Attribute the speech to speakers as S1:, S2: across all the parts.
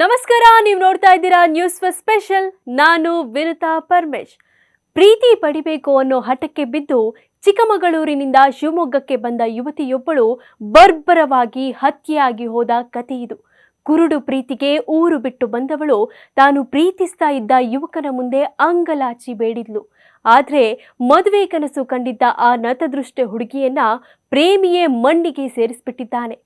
S1: ನಮಸ್ಕಾರ, ನೀವು ನೋಡ್ತಾ ಇದ್ದೀರಾ ನ್ಯೂಸ್ ಫಸ್ಟ್ ಸ್ಪೆಷಲ್. ನಾನು ವಿನುತಾ ಪರಮೇಶ್. ಪ್ರೀತಿ ಪಡಿಬೇಕು ಅನ್ನೋ ಹಠಕ್ಕೆ ಬಿದ್ದು ಚಿಕ್ಕಮಗಳೂರಿನಿಂದ ಶಿವಮೊಗ್ಗಕ್ಕೆ ಬಂದ ಯುವತಿಯೊಬ್ಬಳು ಬರ್ಬರವಾಗಿ ಹತ್ಯೆಯಾಗಿ ಹೋದ ಕಥೆ ಇದು. ಕುರುಡು ಪ್ರೀತಿಗೆ ಊರು ಬಿಟ್ಟು ಬಂದವಳು ತಾನು ಪ್ರೀತಿಸ್ತಾ ಇದ್ದ ಯುವಕನ ಮುಂದೆ ಅಂಗಲಾಚಿ ಬೇಡಿದ್ಲು. ಆದ್ರೆ ಮದುವೆ ಕನಸು ಕಂಡಿದ್ದ ಆ ನತದೃಷ್ಟ ಹುಡುಗಿಯನ್ನ ಪ್ರೇಮಿಯೇ ಮಣ್ಣಿಗೆ ಸೇರಿಸ್ಬಿಟ್ಟಿದ್ದಾನೆ.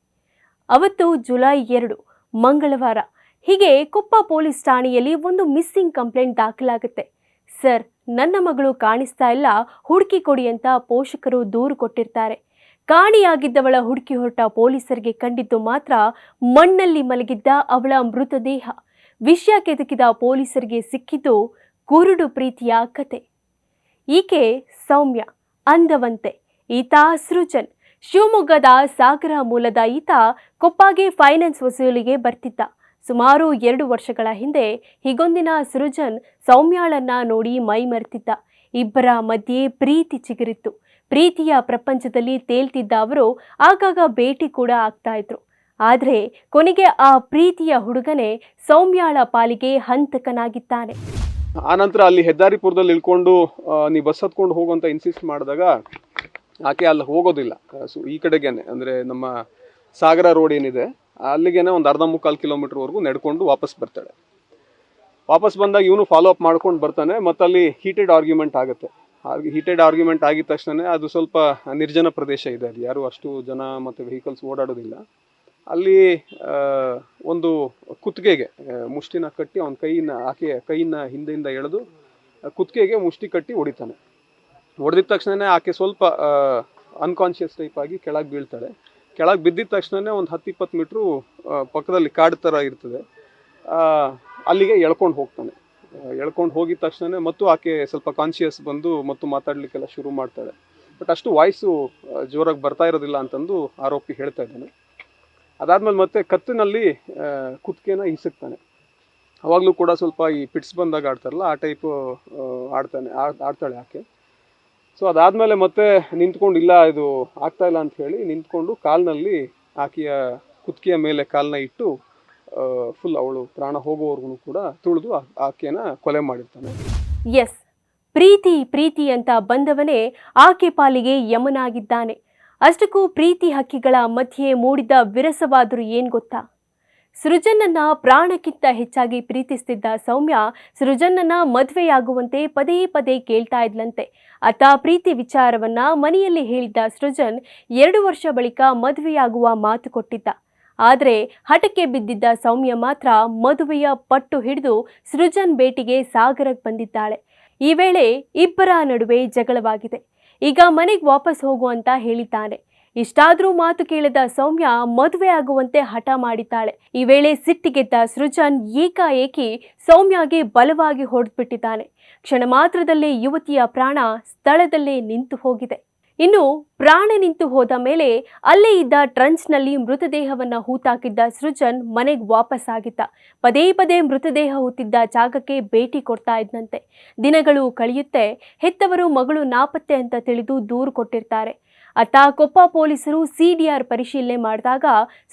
S1: ಅವತ್ತು ಜುಲೈ 2 ಮಂಗಳವಾರ. ಹೀಗೆ ಕೊಪ್ಪ ಪೊಲೀಸ್ ಠಾಣೆಯಲ್ಲಿ ಒಂದು ಮಿಸ್ಸಿಂಗ್ ಕಂಪ್ಲೇಂಟ್ ದಾಖಲಾಗುತ್ತೆ. ಸರ್, ನನ್ನ ಮಗಳು ಕಾಣಿಸ್ತಾ ಇಲ್ಲ, ಹುಡುಕಿ ಕೊಡಿ ಅಂತ ಪೋಷಕರು ದೂರು ಕೊಟ್ಟಿರ್ತಾರೆ. ಕಾಣಿಯಾಗಿದ್ದವಳ ಹುಡುಕಿ ಹೊರಟ ಪೊಲೀಸರಿಗೆ ಕಂಡಿದ್ದು ಮಾತ್ರ ಮಣ್ಣಲ್ಲಿ ಮಲಗಿದ್ದ ಅವಳ ಮೃತದೇಹ. ವಿಷಯ ಕೆದಕಿದ ಪೊಲೀಸರಿಗೆ ಸಿಕ್ಕಿದ್ದು ಕುರುಡು ಪ್ರೀತಿಯ ಕತೆ. ಈಕೆ ಸೌಮ್ಯ, ಅಂದವಂತೆ. ಈತ ಸೃಜನ್. ಶಿವಮೊಗ್ಗದ ಸಾಗರ ಮೂಲದ ಈತ ಕೊಪ್ಪಗೆ ಫೈನಾನ್ಸ್ ವಸೂಲಿಗೆ ಬರ್ತಿದ್ದ. ಸುಮಾರು 2 ವರ್ಷಗಳ ಹಿಂದೆ ಹೀಗೊಂದಿನ ಸೃಜನ್ ಸೌಮ್ಯಾಳನ್ನ ನೋಡಿ ಮೈ ಮರೆತಿದ್ದ. ಇಬ್ಬರ ಮಧ್ಯೆ ಪ್ರೀತಿ ಚಿಗುರಿತ್ತು. ಪ್ರೀತಿಯ ಪ್ರಪಂಚದಲ್ಲಿ ತೇಲ್ತಿದ್ದ ಅವರು ಆಗಾಗ ಭೇಟಿ ಕೂಡ ಆಗ್ತಾ ಇದ್ರು. ಆದ್ರೆ ಕೊನೆಗೆ ಆ ಪ್ರೀತಿಯ ಹುಡುಗನೇ ಸೌಮ್ಯಾಳ ಪಾಲಿಗೆ ಹಂತಕನಾಗಿದ್ದಾನೆ.
S2: ಆನಂತರ ಅಲ್ಲಿ ಹೆದ್ದಾರಿಪುರದಲ್ಲಿ ಇಳ್ಕೊಂಡು ನೀವು ಬಸ್ ಹತ್ಕೊಂಡು ಹೋಗುವಂತ ಇನ್ಸಿಸ್ಟ್ ಮಾಡಿದಾಗ ಆಕೆ ಅಲ್ಲಿ ಹೋಗೋದಿಲ್ಲ. ಈ ಕಡೆಗೇನೆ, ಅಂದರೆ ನಮ್ಮ ಸಾಗರ ರೋಡ್ ಏನಿದೆ ಅಲ್ಲಿಗೇನೆ ಒಂದು 1.25 ಕಿಲೋಮೀಟರ್ವರೆಗೂ ನಡ್ಕೊಂಡು ವಾಪಸ್ ಬರ್ತಾಳೆ. ವಾಪಸ್ ಬಂದಾಗ ಇವನು ಫಾಲೋ ಅಪ್ ಮಾಡ್ಕೊಂಡು ಬರ್ತಾನೆ. ಮತ್ತು ಅಲ್ಲಿ ಹೀಟೆಡ್ ಆರ್ಗ್ಯುಮೆಂಟ್ ಆಗುತ್ತೆ. ಹೀಟೆಡ್ ಆರ್ಗ್ಯುಮೆಂಟ್ ಆಗಿದ ತಕ್ಷಣ ಅದು ಸ್ವಲ್ಪ ನಿರ್ಜನ ಪ್ರದೇಶ ಇದೆ, ಅದು ಯಾರು ಅಷ್ಟು ಜನ ಮತ್ತು ವೆಹಿಕಲ್ಸ್ ಓಡಾಡೋದಿಲ್ಲ. ಅಲ್ಲಿ ಒಂದು ಕುತ್ತಿಗೆಗೆ ಮುಷ್ಟಿನ ಕಟ್ಟಿ ಅವನ ಆಕೆಯ ಕೈಯಿಂದ ಹಿಂದೆಯಿಂದ ಎಳೆದು ಕುತ್ತಿಗೆಗೆ ಮುಷ್ಟಿ ಕಟ್ಟಿ ಹೊಡಿತಾನೆ. ಹೊಡೆದಿದ ತಕ್ಷಣ ಆಕೆ ಸ್ವಲ್ಪ ಅನ್ಕಾನ್ಷಿಯಸ್ ಟೈಪ್ ಆಗಿ ಕೆಳಗೆ ಬೀಳ್ತಾಳೆ. ಕೆಳಗೆ ಬಿದ್ದಿದ ತಕ್ಷಣ ಒಂದು 10-20 ಮೀಟ್ರು ಪಕ್ಕದಲ್ಲಿ ಕಾಡು ಥರ ಇರ್ತದೆ, ಅಲ್ಲಿಗೆ ಎಳ್ಕೊಂಡು ಹೋಗ್ತಾನೆ. ಎಳ್ಕೊಂಡು ಹೋಗಿದ ತಕ್ಷಣ ಮತ್ತು ಆಕೆ ಸ್ವಲ್ಪ ಕಾನ್ಷಿಯಸ್ ಬಂದು ಮತ್ತು ಮಾತಾಡಲಿಕ್ಕೆಲ್ಲ ಶುರು ಮಾಡ್ತಾಳೆ. ಬಟ್ ಅಷ್ಟು ವಾಯ್ಸು ಜೋರಾಗಿ ಬರ್ತಾ ಇರೋದಿಲ್ಲ ಅಂತಂದು ಆರೋಪಿ ಹೇಳ್ತಾ ಇದ್ದಾನೆ. ಅದಾದ್ಮೇಲೆ ಮತ್ತೆ ಕತ್ತಿನಲ್ಲಿ ಕುತ್ತಿಗೆನ ಹಿಸುಕ್ತಾನೆ. ಅವಾಗಲೂ ಕೂಡ ಸ್ವಲ್ಪ ಈ ಪಿಟ್ಸ್ ಬಂದಾಗ ಆಡ್ತಾರಲ್ಲ ಆ ಟೈಪು ಆಡ್ತಾಳೆ ಆಕೆ. ಸೊ ಅದಾದಮೇಲೆ ಮತ್ತೆ ನಿಂತ್ಕೊಂಡು ಇಲ್ಲ ಇದು ಆಗ್ತಾ ಇಲ್ಲ ಅಂತ ಹೇಳಿ ನಿಂತ್ಕೊಂಡು ಕಾಲಿನಲ್ಲಿ ಆಕೆಯ ಕುತ್ತಿಗೆಯ ಮೇಲೆ ಕಾಲನ್ನ ಇಟ್ಟು ಫುಲ್ ಅವಳು ಪ್ರಾಣ ಹೋಗೋವರೆಗೂ ಕೂಡ ತುಳಿದು ಆಕೆಯನ್ನ ಕೊಲೆ ಮಾಡಿರ್ತಾನೆ.
S1: ಎಸ್, ಪ್ರೀತಿ ಅಂತ ಬಂದವನೇ ಆಕೆ ಪಾಲಿಗೆ ಯಮನಾಗಿದ್ದಾನೆ. ಅಷ್ಟಕ್ಕೂ ಪ್ರೀತಿ ಹಕ್ಕಿಗಳ ಮಧ್ಯೆ ಮೂಡಿದ ವಿರಸವಾದರೂ ಏನ್ ಗೊತ್ತಾ? ಸೃಜನ್ನನ್ನ ಪ್ರಾಣಕ್ಕಿಂತ ಹೆಚ್ಚಾಗಿ ಪ್ರೀತಿಸ್ತಿದ್ದ ಸೌಮ್ಯ ಸೃಜನ್ನನ್ನ ಮದುವೆಯಾಗುವಂತೆ ಪದೇ ಪದೇ ಕೇಳ್ತಾ ಇದ್ಲಂತೆ. ಆತ ಪ್ರೀತಿ ವಿಚಾರವನ್ನ ಮನೆಯಲ್ಲಿ ಹೇಳಿದ್ದ ಸೃಜನ್ 2 ವರ್ಷ ಬಳಿಕ ಮದುವೆಯಾಗುವ ಮಾತು ಕೊಟ್ಟಿದ್ದ. ಆದರೆ ಹಠಕ್ಕೆ ಬಿದ್ದಿದ್ದ ಸೌಮ್ಯ ಮಾತ್ರ ಮದುವೆಯ ಪಟ್ಟು ಹಿಡಿದು ಸೃಜನ್ ಭೇಟಿಗೆ ಸಾಗರಕ್ಕೆ ಬಂದಿದ್ದಾಳೆ. ಈ ವೇಳೆ ಇಬ್ಬರ ನಡುವೆ ಜಗಳವಾಗಿದೆ. ಈಗ ಮನೆಗೆ ವಾಪಸ್ ಹೋಗು ಅಂತ ಹೇಳಿದ್ದಾನೆ. ಇಷ್ಟಾದ್ರೂ ಮಾತು ಕೇಳದ ಸೌಮ್ಯ ಮದುವೆ ಆಗುವಂತೆ ಹಠ ಮಾಡಿದ್ದಾಳೆ. ಈ ವೇಳೆ ಸಿಟ್ಟಿಗೆದ್ದ ಸೃಜನ್ ಏಕಾಏಕಿ ಸೌಮ್ಯಗೆ ಬಲವಾಗಿ ಹೊಡೆದ್ಬಿಟ್ಟಿದ್ದಾನೆ. ಕ್ಷಣ ಮಾತ್ರದಲ್ಲೇ ಯುವತಿಯ ಪ್ರಾಣ ಸ್ಥಳದಲ್ಲೇ ನಿಂತು ಹೋಗಿದೆ. ಇನ್ನು ಪ್ರಾಣ ನಿಂತು ಹೋದ ಮೇಲೆ ಅಲ್ಲೇ ಇದ್ದ ಟ್ರಂಚ್ನಲ್ಲಿ ಮೃತದೇಹವನ್ನ ಹೂತಾಕಿದ್ದ ಸೃಜನ್ ಮನೆಗೆ ವಾಪಸ್ ಆಗಿದ್ದ. ಪದೇ ಪದೇ ಮೃತದೇಹ ಹೂತಿದ್ದ ಜಾಗಕ್ಕೆ ಭೇಟಿ ಕೊಡ್ತಾ ಇದ್ದಂತೆ. ದಿನಗಳು ಕಳೆಯುತ್ತೆ. ಹೆತ್ತವರು ಮಗಳು ನಾಪತ್ತೆ ಅಂತ ತಿಳಿದು ದೂರು ಕೊಟ್ಟಿರ್ತಾರೆ. ಅತ್ತ ಕೊಪ್ಪ ಪೊಲೀಸರು CDR ಪರಿಶೀಲನೆ ಮಾಡಿದಾಗ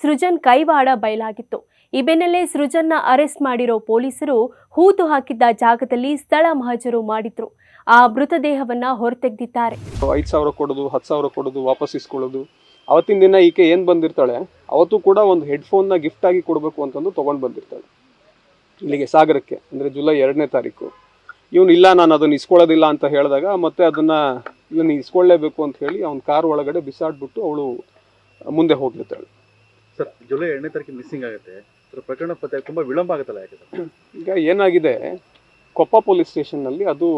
S1: ಸೃಜನ್ ಕೈವಾಡ ಬಯಲಾಗಿತ್ತು. ಈ ಬೆನ್ನಲ್ಲೇ ಸೃಜನ್ನ ಅರೆಸ್ಟ್ ಮಾಡಿರೋ ಪೊಲೀಸರು ಹೂತು ಹಾಕಿದ್ದ ಜಾಗದಲ್ಲಿ ಸ್ಥಳ ಮಹಜರು ಮಾಡಿದ್ರು. ಆ ಮೃತದೇಹವನ್ನ ಹೊರತೆಗೆದಿದ್ದಾರೆ.
S2: 5,000 ಕೊಡೋದು, 10,000 ಕೊಡೋದು, ವಾಪಸ್ ಇಸ್ಕೊಳ್ಳೋದು. ಅವತ್ತಿನ ದಿನ ಈಕೆ ಏನು ಬಂದಿರ್ತಾಳೆ, ಅವತ್ತು ಕೂಡ ಒಂದು ಹೆಡ್ಫೋನ್ನ ಗಿಫ್ಟ್ ಆಗಿ ಕೊಡಬೇಕು ಅಂತಂದು ತೊಗೊಂಡು ಬಂದಿರ್ತಾಳೆ ಇಲ್ಲಿಗೆ ಸಾಗರಕ್ಕೆ. ಅಂದರೆ ಜುಲೈ 2ನೇ ತಾರೀಕು. ಇವನು ಇಲ್ಲ, ನಾನು ಅದನ್ನು ಇಸ್ಕೊಳ್ಳೋದಿಲ್ಲ ಅಂತ ಹೇಳಿದಾಗ ಮತ್ತೆ ಅದನ್ನು ಇಲ್ಲ ನೀನು ಇಸ್ಕೊಳ್ಳೇಬೇಕು ಅಂತ ಹೇಳಿ ಅವ್ನ ಕಾರ್ ಒಳಗಡೆ ಬಿಸಾಡ್ಬಿಟ್ಟು ಅವಳು ಮುಂದೆ ಹೋಗಿರ್ತಾಳೆ.
S3: ಸರ್, ಜುಲೈ 2ನೇ ತಾರೀಕು ಮಿಸ್ಸಿಂಗ್ ಆಗುತ್ತೆ. ಪ್ರಕರಣ ಪತ್ತೆ ತುಂಬ ವಿಳಂಬ ಆಗುತ್ತಲ್ಲ, ಯಾಕೆ ಸರ್?
S2: ಈಗ ಏನಾಗಿದೆ, ಕೊಪ್ಪ ಪೊಲೀಸ್ ಸ್ಟೇಷನ್ನಲ್ಲಿ ಅದು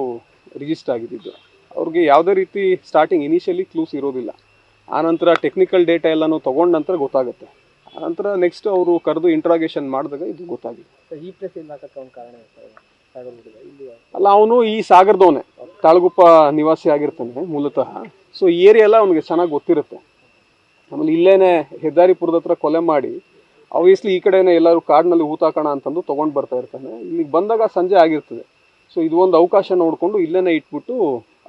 S2: ರಿಜಿಸ್ಟರ್ ಆಗಿದ್ದು. ಅವ್ರಿಗೆ ಯಾವುದೇ ರೀತಿ ಸ್ಟಾರ್ಟಿಂಗ್ ಇನಿಷಿಯಲಿ ಕ್ಲೂಸ್ ಇರೋದಿಲ್ಲ. ಆನಂತರ ಟೆಕ್ನಿಕಲ್ ಡೇಟಾ ಎಲ್ಲನೂ ತೊಗೊಂಡ ನಂತರ ಗೊತ್ತಾಗುತ್ತೆ. ಆನಂತರ ನೆಕ್ಸ್ಟ್ ಅವರು ಕರೆದು ಇಂಟ್ರಾಗೇಷನ್ ಮಾಡಿದಾಗ ಇದು ಗೊತ್ತಾಗಿದೆ.
S4: ಈ ಪ್ಲೇಸ್ ಕಾರಣ
S2: ಅಲ್ಲ, ಅವನು ಈ ಸಾಗರದವನೇ, ತಾಳಗುಪ್ಪ ನಿವಾಸಿ ಆಗಿರ್ತಾನೆ ಮೂಲತಃ. ಸೊ ಈ ಏರಿಯಾ ಎಲ್ಲ ಅವನಿಗೆ ಚೆನ್ನಾಗಿ ಗೊತ್ತಿರುತ್ತೆ. ಆಮೇಲೆ ಇಲ್ಲೇನೆ ಹೆದ್ದಾರಿಪುರದ ಹತ್ರ ಕೊಲೆ ಮಾಡಿ ಆಬ್ವಿಯಸ್ಲಿ ಈ ಕಡೆನೇ ಎಲ್ಲರೂ ಕಾಡಿನಲ್ಲಿ ಹೂತಾಕೋಣ ಅಂತಂದು ತೊಗೊಂಡು ಬರ್ತಾ ಇರ್ತಾನೆ. ಇಲ್ಲಿಗೆ ಬಂದಾಗ ಸಂಜೆ ಆಗಿರ್ತದೆ. ಸೊ ಇದು ಒಂದು ಅವಕಾಶ ನೋಡಿಕೊಂಡು ಇಲ್ಲೇನೆ ಇಟ್ಬಿಟ್ಟು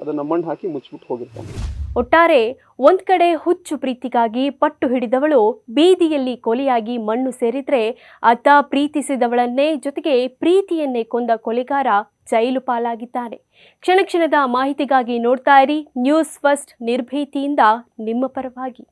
S2: ಅದನ್ನು ಮಣ್ಣು ಹಾಕಿ ಮುಚ್ಚಿಬಿಟ್ಟು ಹೋಗಿರ್ತಾನೆ.
S1: ಒಟ್ಟಾರೆ ಒಂದ್ ಕಡೆ ಹುಚ್ಚು ಪ್ರೀತಿಗಾಗಿ ಪಟ್ಟು ಹಿಡಿದವಳು ಬೀದಿಯಲ್ಲಿ ಕೊಲೆಯಾಗಿ ಮಣ್ಣು ಸೇರಿದ್ರೆ, ಆತ ಪ್ರೀತಿಸಿದವಳನ್ನೇ ಜೊತೆಗೆ ಪ್ರೀತಿಯನ್ನೇ ಕೊಂದ ಕೊಲೆಗಾರ ಜೈಲು ಪಾಲಾಗಿದ್ದಾನೆ. ಕ್ಷಣ ಕ್ಷಣದ ಮಾಹಿತಿಗಾಗಿ ನೋಡ್ತಾ ಇರಿ ನ್ಯೂಸ್ ಫಸ್ಟ್, ನಿರ್ಭೀತಿಯಿಂದ ನಿಮ್ಮ ಪರವಾಗಿ.